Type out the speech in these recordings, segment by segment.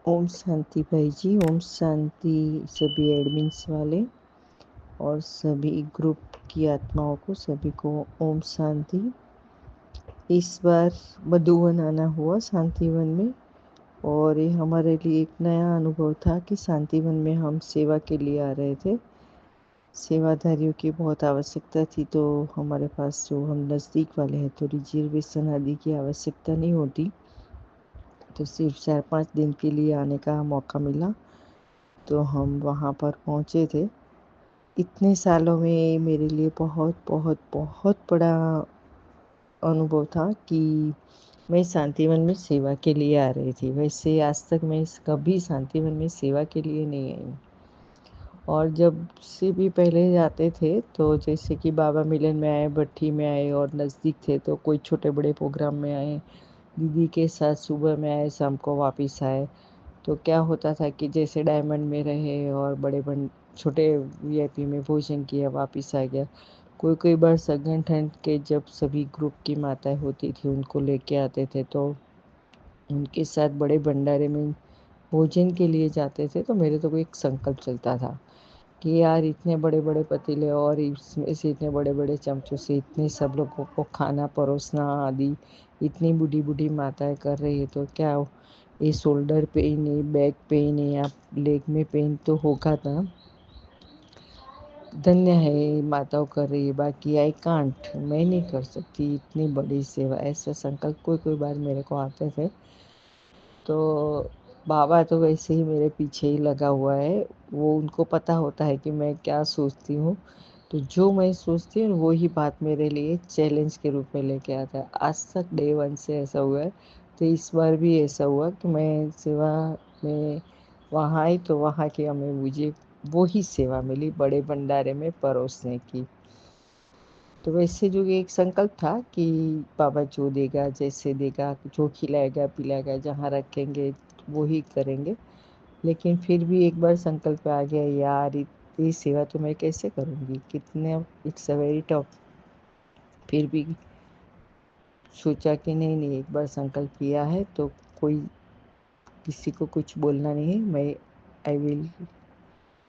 ओम शांति भाई जी। ओम शांति सभी एडमिन्स वाले और सभी ग्रुप की आत्माओं को, सभी को ओम शांति। इस बार मधुवन आना हुआ शांतिवन में, और ये हमारे लिए एक नया अनुभव था कि शांतिवन में हम सेवा के लिए आ रहे थे। सेवाधारियों की बहुत आवश्यकता थी, तो हमारे पास जो हम नज़दीक वाले हैं तो रिजर्वेशन आदि की आवश्यकता नहीं होती, तो सिर्फ 4-5 दिन के लिए आने का मौका मिला, तो हम वहाँ पर पहुँचे थे। इतने सालों में मेरे लिए बहुत बहुत बहुत बड़ा अनुभव था कि मैं शांतिवन में सेवा के लिए आ रही थी। वैसे आज तक मैं कभी शांतिवन में सेवा के लिए नहीं आई, और जब से भी पहले जाते थे तो जैसे कि बाबा मिलन में आए, भट्ठी में आए और नज़दीक थे तो कोई छोटे बड़े प्रोग्राम में आए, दीदी के साथ सुबह में आए, शाम को वापस आए, तो क्या होता था कि जैसे डायमंड में रहे और छोटे वीआईपी में भोजन किया, वापस आ गया। कोई कोई बार संगठन के जब सभी ग्रुप की माताएं होती थी उनको लेके आते थे, तो उनके साथ बड़े भंडारे में भोजन के लिए जाते थे। तो मेरे तो कोई एक संकल्प चलता था कि यार इतने बड़े बड़े पतीले और इसमें से इतने बड़े बड़े चमचों से इतने सब लोगों को खाना परोसना आदि, इतनी बूढ़ी बूढ़ी माताएं कर रही है, तो क्या ये शोल्डर पेन है, बैक पेन है या लेग में पेन तो होगा ना। धन्य है माताओं कर रही है, बाकी आई कांट, मैं नहीं कर सकती इतनी बड़ी सेवा। ऐसा संकल्प कोई कोई बार मेरे को आते थे। तो बाबा तो वैसे ही मेरे पीछे ही लगा हुआ है, वो उनको पता होता है कि मैं क्या सोचती हूँ, तो जो मैं सोचती हूँ वो ही बात मेरे लिए चैलेंज के रूप में लेके आता है। आज तक डे वन से ऐसा हुआ है, तो इस बार भी ऐसा हुआ कि मैं सेवा में वहाँ आई तो वहाँ की हमें मुझे वो ही सेवा मिली, बड़े भंडारे में परोसने की। तो वैसे जो ये एक संकल्प था कि बाबा जो देगा, जैसे देगा, जो खिलाएगा पिलाएगा, जहाँ रखेंगे वो ही करेंगे। लेकिन फिर भी एक बार संकल्प आ गया, यार इतनी सेवा तो मैं कैसे करूँगी, कितने, इट्स अ वेरी टफ। फिर भी सोचा कि नहीं नहीं, एक बार संकल्प किया है तो कोई किसी को कुछ बोलना नहीं है,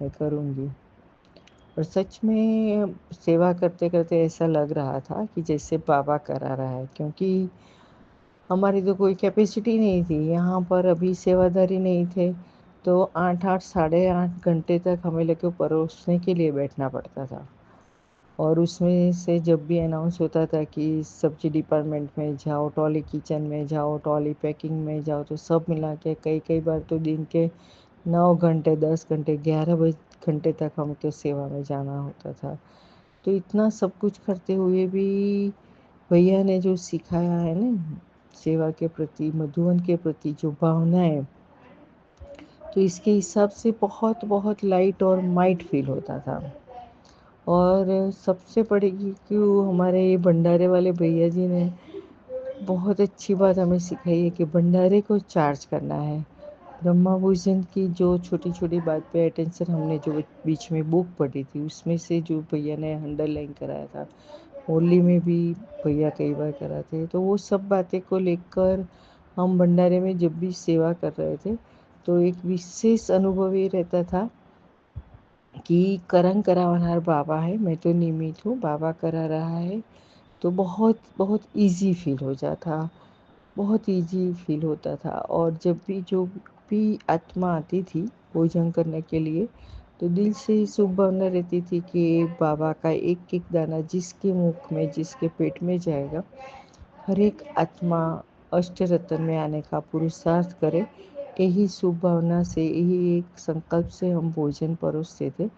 मैं करूँगी। और सच में सेवा करते करते ऐसा लग रहा था कि जैसे बाबा करा रहा है, क्योंकि हमारी तो कोई कैपेसिटी नहीं थी यहाँ पर, अभी सेवादारी नहीं थे, तो 8-8 8.5 घंटे तक हमें लेके परोसने के लिए बैठना पड़ता था। और उसमें से जब भी अनाउंस होता था कि सब्जी डिपार्टमेंट में जाओ, ट्रॉली किचन में जाओ, ट्रॉली पैकिंग में जाओ, तो सब मिला के कई कई बार तो दिन के 9 घंटे, 10 घंटे, 11 घंटे तक हमको सेवा में जाना होता था। तो इतना सब कुछ करते हुए भी भैया ने जो सिखाया है ना, सेवा के प्रति, मधुवन के प्रति जो भावना है, तो इसके हिसाब से बहुत बहुत लाइट और माइट फील होता था। और सबसे बड़ी कि वो हमारे ये भंडारे वाले भैया जी ने बहुत अच्छी बात हमें सिखाई है कि भंडारे को चार्ज करना है। ब्रह्मा भोजन की जो छोटी छोटी बात पे अटेंशन, हमने जो बीच में बुक पढ़ी थी उसमें से जो भैया ने अंडरलाइन कराया था, होली में भी भैया कई बार कराते हैं, तो वो सब बातें को लेकर हम भंडारे में जब भी सेवा कर रहे थे तो एक विशेष अनुभव ये रहता था कि करन करावनहार बाबा है, मैं तो निमित्त हूँ, बाबा करा रहा है। तो बहुत बहुत इजी फील हो जाता, बहुत इजी फील होता था। और जब भी जो भी आत्मा आती थी भोजन करने के लिए, तो दिल से ही शुभ भावना रहती थी कि बाबा का एक एक दाना जिसके मुख में, जिसके पेट में जाएगा, हर एक आत्मा अष्ट रत्न में आने का पुरुषार्थ करे। यही शुभ भावना से, यही एक संकल्प से हम भोजन परोसते थे।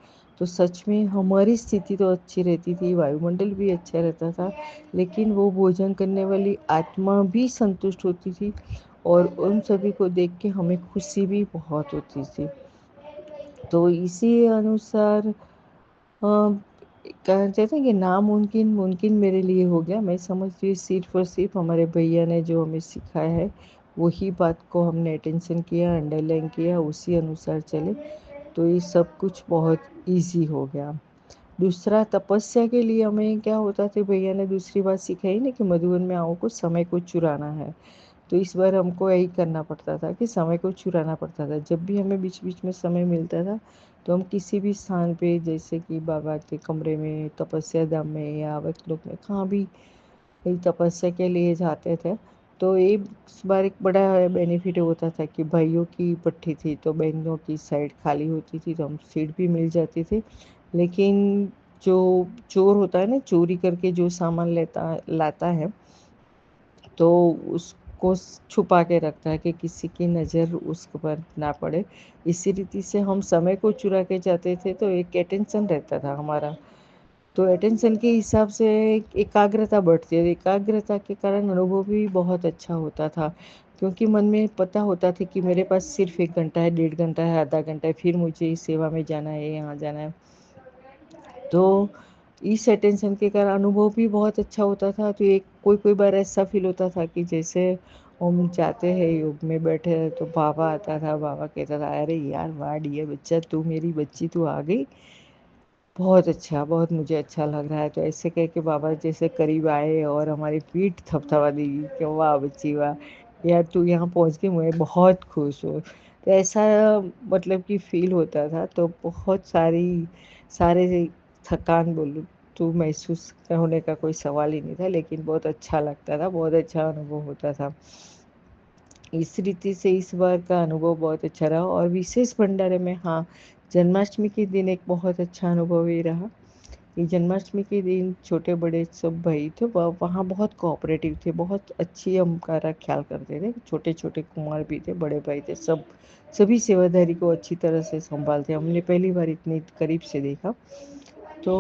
तो सच में हमारी स्थिति तो अच्छी रहती थी, वायुमंडल भी अच्छा रहता था, लेकिन वो भोजन करने वाली आत्मा भी संतुष्ट होती थी, और उन सभी को देख के हमें खुशी भी बहुत होती थी। तो इसी अनुसार कहते थे कि नामुमकिन मुमकिन मेरे लिए हो गया। मैं समझती हूँ सिर्फ और सिर्फ हमारे भैया ने जो हमें सिखाया है वही बात को हमने अटेंशन किया, अंडरलाइन किया, उसी अनुसार चले, तो ये सब कुछ बहुत इजी हो गया। दूसरा, तपस्या के लिए हमें क्या होता था, भैया ने दूसरी बात सिखाई ना कि मधुबन में आओ को समय को चुराना है। तो इस बार हमको यही करना पड़ता था कि समय को चुराना पड़ता था। जब भी हमें बीच बीच में समय मिलता था तो हम किसी भी स्थान पे, जैसे कि बाबा के कमरे में, तपस्या धाम में या अवधलोक में, कहाँ भी कहीं तपस्या के लिए जाते थे। तो इस बार एक बड़ा बेनिफिट होता था कि भाइयों की पट्टी थी तो बहनों की साइड खाली होती थी, तो हम सीट भी मिल जाती थी। लेकिन जो चोर होता है ना, चोरी करके जो सामान लेता लाता है, तो उसको छुपा के रखता है कि किसी की नज़र उस पर ना पड़े। इसी रीति से हम समय को चुरा के जाते थे, तो एक अटेंशन रहता था हमारा। तो अटेंशन के हिसाब से एकाग्रता बढ़ती है, एकाग्रता के कारण अनुभव भी बहुत अच्छा होता था, क्योंकि मन में पता होता था कि मेरे पास सिर्फ 1 घंटा है, 1.5 घंटा है, आधा घंटा है, फिर मुझे इस सेवा में जाना है, यहाँ जाना है। तो इस अटेंशन के कारण अनुभव भी बहुत अच्छा होता था। तो एक कोई कोई बार ऐसा फील होता था कि जैसे हम जाते हैं योग में बैठे हैं, तो बाबा आता था, बाबा कहता था, अरे यार वाह डियर बच्चा, तू मेरी बच्ची तू आ गई, बहुत अच्छा, बहुत मुझे अच्छा लग रहा है। तो ऐसे कह के बाबा जैसे करीब आए और हमारी पीठ थपथपा दी कि वाह बच्ची वाह, यार तू यहाँ पहुँच के मैं बहुत खुश हूँ। तो ऐसा मतलब कि फील होता था। तो बहुत सारे थकान बोलूँ तो महसूस होने का कोई सवाल ही नहीं था, लेकिन बहुत अच्छा लगता था, बहुत अच्छा अनुभव होता था। इस रीति से इस बार का अनुभव बहुत अच्छा रहा। और विशेष भंडारे में, हाँ, जन्माष्टमी के दिन एक बहुत अच्छा अनुभव ये रहा कि जन्माष्टमी के दिन छोटे बड़े सब भाई थे, वहाँ बहुत कोऑपरेटिव थे, बहुत अच्छी हमारा ख्याल करते थे। छोटे छोटे कुमार भी थे, बड़े भाई थे, सभी सेवादारी को अच्छी तरह से संभालते। हमने पहली बार इतनी करीब से देखा। तो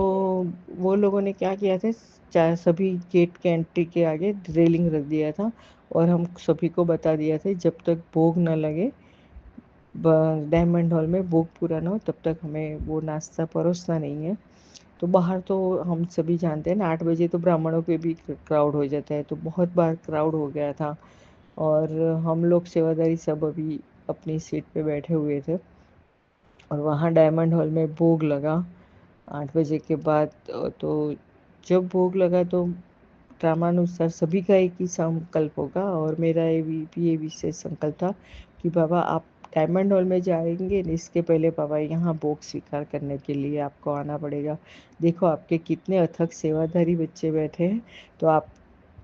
वो लोगों ने क्या किया था, चाहे सभी गेट के एंट्री के आगे रेलिंग रख दिया था, और हम सभी को बता दिया था जब तक भोग न लगे, डायमंड हॉल में भोग पूरा ना हो, तब तक हमें वो नाश्ता परोसना नहीं है। तो बाहर तो हम सभी जानते हैं ना, 8 बजे तो ब्राह्मणों पे भी क्राउड हो जाता है, तो बहुत बार क्राउड हो गया था। और हम लोग सेवादारी सब अभी अपनी सीट पे बैठे हुए थे, और वहाँ डायमंड हॉल में भोग लगा 8 बजे के बाद। तो जब भोग लगा तो ड्रामानुसार सभी का एक ही संकल्प होगा, और मेरा ये विशेष संकल्प था कि बाबा आप डायमंड हॉल में जाएंगे, इसके पहले बाबा यहाँ भोग स्वीकार करने के लिए आपको आना पड़ेगा। देखो आपके कितने अथक सेवाधारी बच्चे बैठे हैं, तो आप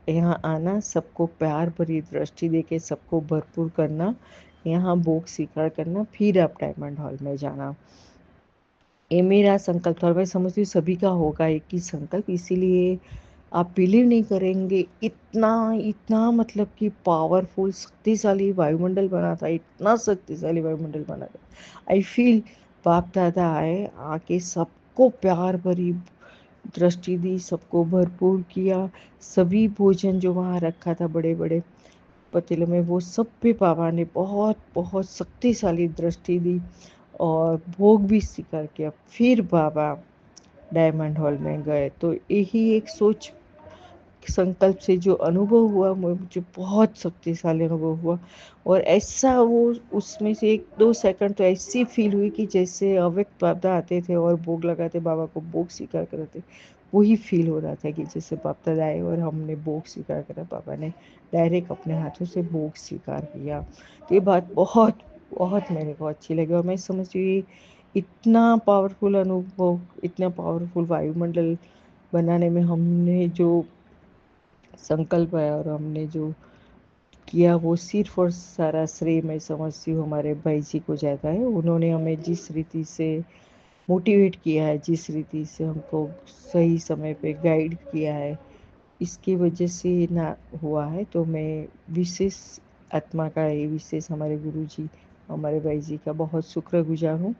यहाँ आना, सबको प्यार भरी दृष्टि देके सबको भरपूर करना, यहाँ भोग स्वीकार करना, फिर आप डायमंड हॉल में जाना। ये मेरा संकल्प था, और मैं समझती हूँ सभी का होगा एक ही संकल्प। इसीलिए आप बिलीव नहीं करेंगे, इतना इतना मतलब कि पावरफुल शक्तिशाली वायुमंडल बना था, इतना शक्तिशाली वायुमंडल बना था। आई फील बाप दादा आए, आके सबको प्यार भरी दृष्टि दी, सबको भरपूर किया। सभी भोजन जो वहाँ रखा था बड़े बड़े पतीले में, वो सब पे बाबा ने बहुत बहुत शक्तिशाली दृष्टि दी, और भोग भी स्वीकार किया। फिर बाबा डायमंड हॉल में गए। तो यही एक सोच संकल्प से जो अनुभव हुआ, मुझे बहुत शक्तिशाली अनुभव हुआ। और ऐसा वो उसमें से 1-2 सेकंड तो ऐसी फील हुई कि जैसे अव्यक्त बाबा आते थे और भोग लगाते, बाबा को भोग स्वीकार करते, वही फील हो रहा था कि जैसे बाबा आए और हमने भोग स्वीकार करा, बाबा ने डायरेक्ट अपने हाथों से भोग स्वीकार किया। तो ये बात बहुत बहुत मेरे को अच्छी लगी, और मैं समझती हूँ इतना पावरफुल अनुभव, इतना पावरफुल वायुमंडल बनाने में हमने जो संकल्प है और हमने जो किया, वो सिर्फ और सारा श्रेय मैं समझती हूँ हमारे भाई जी को जाता है। उन्होंने हमें जिस रीति से मोटिवेट किया है, जिस रीति से हमको सही समय पे गाइड किया है, इसकी वजह से ना हुआ है। तो मैं विशेष आत्मा का, ये विशेष हमारे गुरु जी, हमारे भाई जी का बहुत शुक्रगुजार हूँ।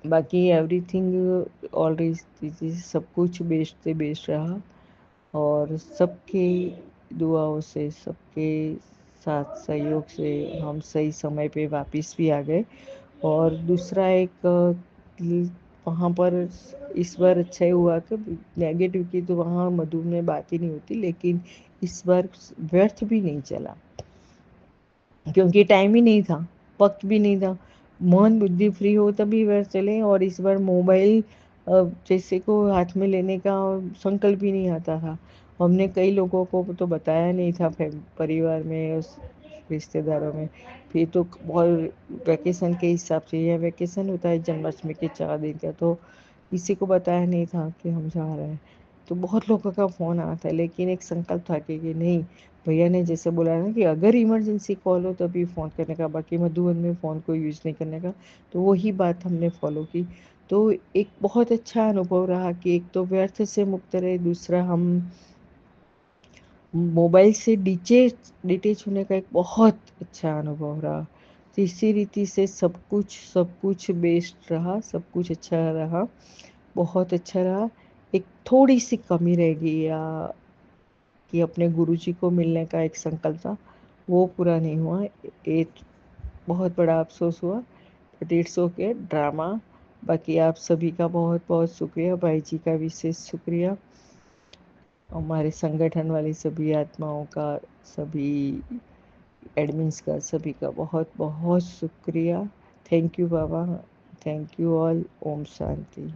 बाकी एवरीथिंग ऑलरेडी सब कुछ बेस्ट से बेस्ट रहा, और सबके दुआओं से, सबके साथ सहयोग से हम सही समय पे वापस भी आ गए। और दूसरा एक वहाँ पर इस बार अच्छा ही हुआ कि नेगेटिव की तो वहाँ मधु में बात ही नहीं होती, लेकिन इस बार व्यर्थ भी नहीं चला, क्योंकि टाइम ही नहीं था, वक्त भी नहीं था। मन बुद्धि फ्री हो तभी व्यर्थ चले। और इस बार मोबाइल जैसे को हाथ में लेने का संकल्प ही नहीं आता था, हमने कई लोगों को तो बताया नहीं था, परिवार में, उस रिश्तेदारों में। फिर तो बहुत वैकेशन के हिसाब से, यह वैकेशन होता है जन्माष्टमी के 4 दिन का, तो किसी को बताया नहीं था कि हम जा रहे हैं। तो बहुत लोगों का फ़ोन आया था, लेकिन एक संकल्प था कि नहीं, भैया ने जैसे बोला ना कि अगर इमरजेंसी कॉल हो तभी फ़ोन करने का, बाकी मधुबन में फ़ोन को यूज़ नहीं करने का। तो वही बात हमने फॉलो की। तो एक बहुत अच्छा अनुभव रहा कि एक तो व्यर्थ से मुक्त रहे, दूसरा हम मोबाइल से डिटेच होने का एक बहुत अच्छा अनुभव रहा। तीसरी रीति से सब कुछ बेस्ट रहा, सब कुछ अच्छा रहा, बहुत अच्छा रहा। एक थोड़ी सी कमी रह गई, या कि अपने गुरुजी को मिलने का एक संकल्प था, वो पूरा नहीं हुआ। एक बहुत बड़ा अफसोस हुआ, बट इट्स ओके, ड्रामा। बाकी आप सभी का बहुत बहुत शुक्रिया, भाई जी का विशेष शुक्रिया, हमारे संगठन वाली सभी आत्माओं का, सभी एडमिन्स का, सभी का बहुत बहुत शुक्रिया। थैंक यू बाबा, थैंक यू ऑल। ओम शांति।